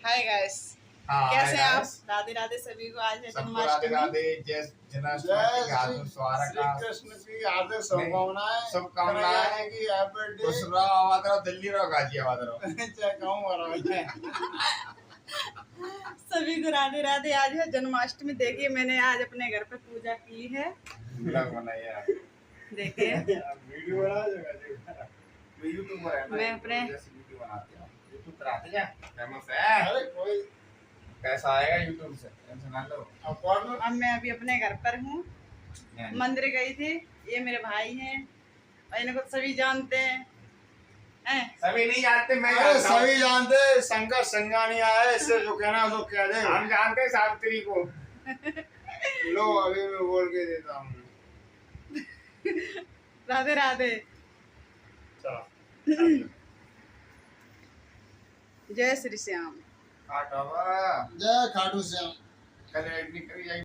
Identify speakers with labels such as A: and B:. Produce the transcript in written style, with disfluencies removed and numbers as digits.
A: Hi guys,
B: हाँ,
A: कैसे हैं आप?
B: guys,
A: राधे राधे सभी को। आज है
B: सबको राधे
A: जन्माष्टमी।
B: राधे। जय जन्माष्टमी की हार्दिक
C: श्री कृष्ण की हार्दिक शुभकामनाएं।
B: शुभकामनाएं
C: की हैप्पी डे।
B: खुश रहो, आबाद रहो, दिल्ली रहो, गाजियाबाद रहो।
A: सभी को राधे राधे। आज है जन्माष्टमी। देखिए मैंने आज अपने घर पे पूजा की है।
B: ब्लॉग बनाइए आप।
A: देखिए
C: वीडियो बना
B: मैं यूट्यूबर है ना,
A: मैं अपने
B: वीडियो बनाते हैं। यूट्यूब पर आते क्या फेमस है।
C: अरे कोई
B: पैसा आएगा यूट्यूब से, टेंशन ना लो।
A: अब मैं अभी अपने घर पर हूँ। मंदिर गई थी। ये मेरे भाई हैं और इनको सभी जानते हैं।
B: सभी नहीं जानते, मैं
C: अरे
B: जानता हूँ।
C: सभी जानते शंकर संगानी आया इससे जो कहना है उसको कह दे।
B: हम जानते हैं सावित्री को।
C: लो अभी मैं बोल के देता हूँ।
A: राधे राधे। जय श्री श्याम।
B: काटो
C: जय खाटू श्याम।
B: कल एडिटिंग करी जाएगी।